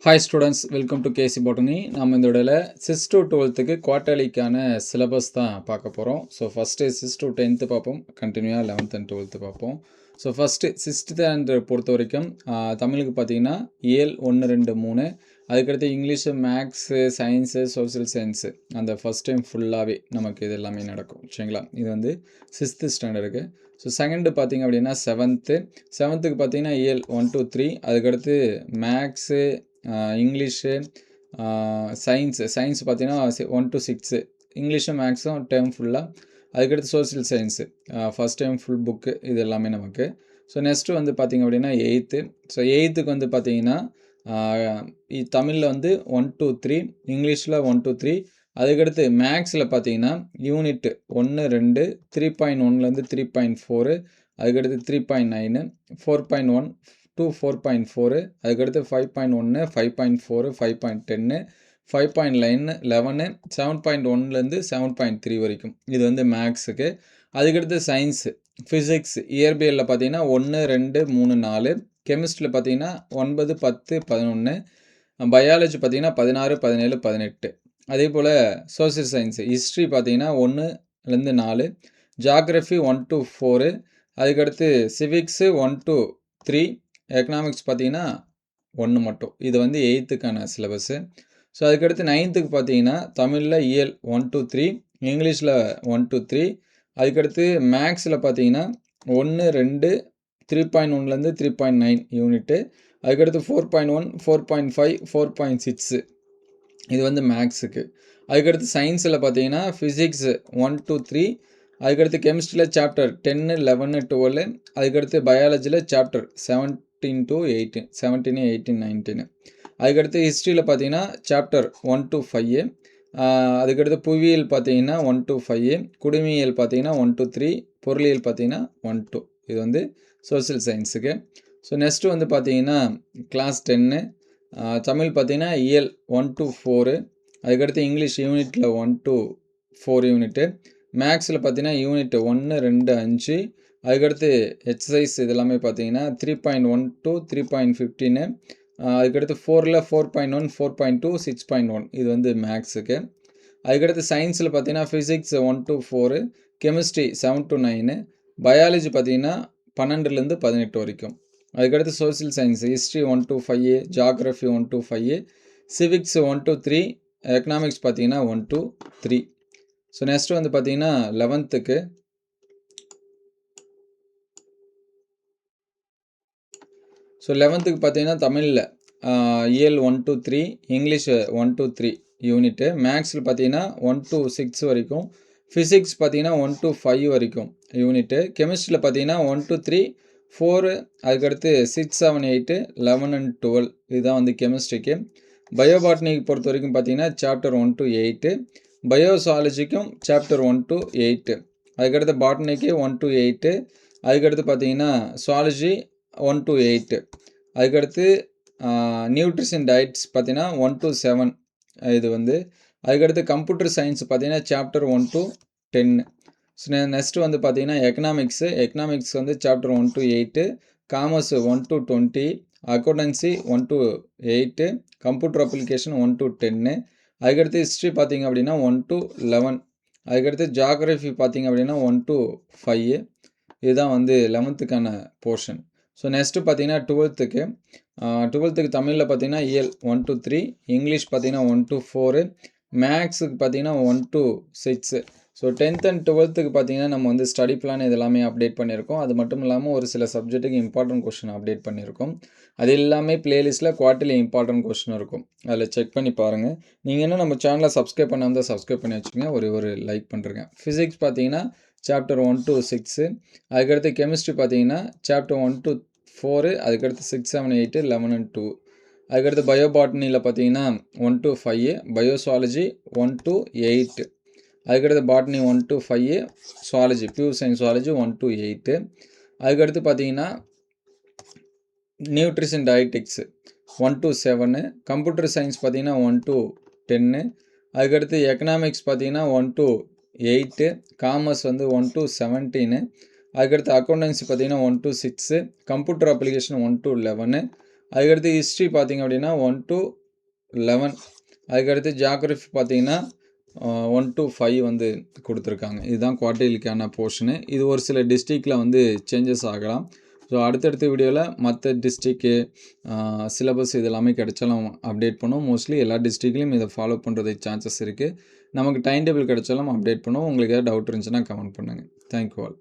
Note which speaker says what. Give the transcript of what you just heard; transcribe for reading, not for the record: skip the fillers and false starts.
Speaker 1: Hi students, welcome to KC Botany. நம்ம இந்த வீடியோல 6th to 12th குவார்ட்டர்லிக்கான சிலபஸ் தான் பார்க்க போகிறோம். So first 6th to 10th பார்ப்போம், கண்டினியூவாக 11th and 12th பார்ப்போம். ஸோ ஃபஸ்ட்டு 6th and பொறுத்த வரைக்கும் தமிழுக்கு பார்த்தீங்கன்னா இயல் 1 2 3, அதுக்கடுத்து English, maths, science, social science அந்த ஃபஸ்ட் டைம் ஃபுல்லாகவே நமக்கு இது எல்லாமே நடக்கும். சரிங்களா? இது வந்து 6th ஸ்டாண்டர்டுக்கு. ஸோ செகண்டு பார்த்தீங்க அப்படின்னா செவன்த்துக்கு பார்த்தீங்கன்னா இயல் 1 to 3, அதுக்கடுத்து மேக்ஸு, இங்கிலீஷு, சயின்ஸ் பார்த்தீங்கன்னா 1 to 6, இங்கிலீஷும் மேக்ஸும் டேர்ம் ஃபுல்லாக. அதுக்கடுத்து social science first time full book, இது எல்லாமே நமக்கு. ஸோ நெக்ஸ்ட்டு வந்து பார்த்திங்க அப்படின்னா எயித்து. ஸோ எயித்துக்கு வந்து பார்த்திங்கன்னா தமிழில் வந்து 1 to 3, இங்கிலீஷில் 1 to 3, அதுக்கடுத்து மேக்ஸில் பார்த்தீங்கன்னா யூனிட் 1 2 3.1லேருந்து 3.4, அதுக்கடுத்து 3.9, 4.1 to 4.4, அதுக்கடுத்து 5.1, 5.4, 5.10, 5.11, 7.1லேருந்து 7.3 வரைக்கும். இது வந்து மேக்ஸுக்கு. அதுக்கடுத்து சயின்ஸு, ஃபிசிக்ஸ், இயற்பியலில் பார்த்தீங்கன்னா 1 2 3 4, கெமிஸ்ட்ரியில் பார்த்தீங்கன்னா 9 10 11, பயாலஜி பார்த்தீங்கன்னா 16 17 18. அதே போல் சோசியல் சயின்ஸு, ஹிஸ்ட்ரி பார்த்தீங்கன்னா 1லேருந்து 4, ஜாகிரஃபி 1 to 4, அதுக்கடுத்து சிவிக்ஸு 1 to 3, எக்கனாமிக்ஸ் பார்த்தீங்கன்னா 1 மட்டும். இது வந்து எயித்துக்கான சிலபஸ்ஸு. ஸோ அதுக்கடுத்து நைன்த்துக்கு பார்த்தீங்கன்னா தமிழில் இயல் 1 to 3, இங்கிலீஷில் 1 to 3, அதுக்கடுத்து மேக்ஸில் பார்த்தீங்கன்னா 1 2 3.1லேருந்து 3.9 யூனிட்டு, அதுக்கடுத்து 4.1 4.5 4.6, இது வந்து மேக்ஸுக்கு. அதுக்கடுத்து சயின்ஸில் பார்த்தீங்கன்னா ஃபிசிக்ஸ் 1 to 3, அதுக்கடுத்து கெமிஸ்ட்ரியில் சாப்டர் 10 11 12, அதுக்கடுத்து பயாலஜியில் சாப்டர் 17 to 18 17 18 19, அதுக்கடுத்து ஹிஸ்ட்ரியில் பார்த்தீங்கன்னா சாப்டர் 1 to 5, அதுக்கடுத்து புவியியல் பார்த்தீங்கன்னா 1 to 5, குடிமையியல் பார்த்தீங்கன்னா 1 to 3, பொருளியல் பார்த்தீங்கன்னா 1 to. இது வந்து சோசியல் சயின்ஸுக்கு. ஸோ நெக்ஸ்ட்டு வந்து பார்த்தீங்கன்னா கிளாஸ் 10, தமிழ் பார்த்தீங்கன்னா இயல் 1 to 4, அதுக்கடுத்து இங்கிலீஷ் யூனிட்டில் 1 to 4 யூனிட்டு, மேக்ஸில் பார்த்தீங்கன்னா யூனிட் 1 2 5, அதுக்கடுத்து எக்ஸசைஸ் இதெல்லாமே பார்த்தீங்கன்னா 3.1 to 3.15, அதுக்கடுத்து 4ல் 4.1 4.2 6.1, இது வந்து மேக்ஸுக்கு. அதுக்கடுத்து சயின்ஸில் பார்த்தீங்கன்னா physics 1 to 4, chemistry 7 to 9, biology பார்த்தீங்கன்னா 12லேருந்து 18 வரைக்கும். அதுக்கடுத்து social science history 1 to 5, geography 1 to 5, civics 1 to 3, economics பார்த்தீங்கன்னா 1 to 3. ஸோ நெக்ஸ்ட்டு வந்து பார்த்தீங்கன்னா 11த்துக்கு பார்த்தீங்கன்னா தமிழில் இயல் 1 to 3, இங்கிலீஷ் 1 to 3 யூனிட்டு, மேக்ஸில் பார்த்தீங்கன்னா 1 to 6 வரைக்கும், ஃபிசிக்ஸ் பார்த்தீங்கன்னா 1 to 5 வரைக்கும் யூனிட்டு, கெமிஸ்ட்ரியில் பார்த்தீங்கன்னா 1 to 3 4, அதுக்கடுத்து 6 7 8 11 and 12, இதுதான் வந்து கெமிஸ்ட்ரிக்கு. பயோபாட்னிக்கு பொறுத்த வரைக்கும் பார்த்தீங்கன்னா சாப்டர் 1 to 8, பயோசாலஜிக்கும் சாப்டர் 1 to 8, அதுக்கடுத்து பாட்னிக்கு 1 to 8, அதுக்கடுத்து பார்த்தீங்கன்னா சுவாலஜி 1 to 8, அதுக்கடுத்து நியூட்ரிஷன் டயட்ஸ் பார்த்தீங்கன்னா 1 to 7, இது வந்து. அதுக்கடுத்து கம்ப்யூட்டர் சயின்ஸ் பார்த்தீங்கன்னா சாப்டர் 1 to 10. ஸோ நெக்ஸ்ட்டு வந்து பார்த்தீங்கன்னா எக்கனாமிக்ஸ் வந்து chapter 1 to 8, commerce 1 to 20, accountancy 1 to 8, computer application 1 to 10, அதுக்கடுத்து ஹிஸ்ட்ரி பார்த்தீங்க அப்படின்னா 1 to 11, அதுக்கடுத்து ஜாகிரஃபி பார்த்தீங்க அப்படின்னா 1 to 5, இதுதான் வந்து 11த்துக்கான போர்ஷன். ஸோ நெக்ஸ்ட்டு பார்த்தீங்கன்னா 12த்துக்கு தமிழில் பார்த்தீங்கன்னா இயல் 1 to 3, இங்கிலீஷ் பார்த்தீங்கன்னா 1 to 4, மேக்ஸுக்கு பார்த்தீங்கன்னா 1 to 6. ஸோ 10th and 12த்துக்கு பார்த்தீங்கன்னா நம்ம வந்து ஸ்டடி பிளான் இது எல்லாமே அப்டேட் பண்ணியிருக்கோம். அது மட்டும் இல்லாமல் ஒரு சில சப்ஜெக்ட்டுக்கு இம்பார்ட்டன்ட் கொஸ்டின் அப்டேட் பண்ணியிருக்கோம். அது எல்லாமே பிளேலிஸ்ட்டில் குவார்ட்டர்லி இம்பார்ட்டன்ட் கொஸ்டின் இருக்கும், அதில் செக் பண்ணி பாருங்கள். நீங்கள் இன்னும் நம்ம சேனலை சப்ஸ்கிரைப் பண்ணாமல் சப்ஸ்கிரைப் பண்ணி வச்சுக்கோங்க, ஒரு லைக் பண்ணுறேங்க. ஃபிசிக்ஸ் பார்த்தீங்கன்னா சாப்டர் 1 to 6, அதுக்கடுத்து கெமிஸ்ட்ரி பார்த்தீங்கன்னா சாப்டர் 1 to 4, அதுக்கடுத்து 6 7 8 11 and 2, அதுக்கடுத்து பயோபாட்னியில் பார்த்தீங்கன்னா 1 to 5, பயோசாலஜி 1 to 8, அதுக்கடுத்து botany 1 to 5, zoology pure science zoology 1 to 8, அதுக்கடுத்து பார்த்தீங்கன்னா nutrition dietetics 1 to 7, computer science பார்த்தீங்கன்னா 1 to 10, அதுக்கடுத்து எக்கனாமிக்ஸ் பார்த்தீங்கன்னா 1 to 8, காமர்ஸ் வந்து 1 to 17, அதுக்கடுத்து அக்கௌண்டன்சி பார்த்தீங்கன்னா 1 to 6, கம்ப்யூட்டர் அப்ளிகேஷன் 1 to 11, அதுக்கடுத்து ஹிஸ்ட்ரி பார்த்தீங்க அப்படின்னா 1 to 11. அதுக்கடுத்து ஜியாகிரஃபி பார்த்தீங்கன்னா 1 to 5 வந்து கொடுத்துருக்காங்க. இதுதான் குவார்ட்டர்லிக்கான போர்ஷனு. இது ஒரு சில டிஸ்ட்ரிக்டில் வந்து சேஞ்சஸ் ஆகலாம். ஸோ அடுத்தடுத்த வீடியோவில் மற்ற டிஸ்ட்ரிக்கு சிலபஸ் இது எல்லாமே கிடைச்சாலும் அப்டேட் பண்ணுவோம். மோஸ்ட்லி எல்லா டிஸ்ட்ரிக்ட்லேயும் இதை ஃபாலோ பண்ணுறதுக்கு சான்சஸ் இருக்குது. நமக்கு டைம் டேபிள் கிடைச்சாலும் அப்டேட் பண்ணுவோம். உங்களுக்கு ஏதாவது டவுட் இருந்துச்சுன்னா கமெண்ட் பண்ணுங்கள். Thank you all.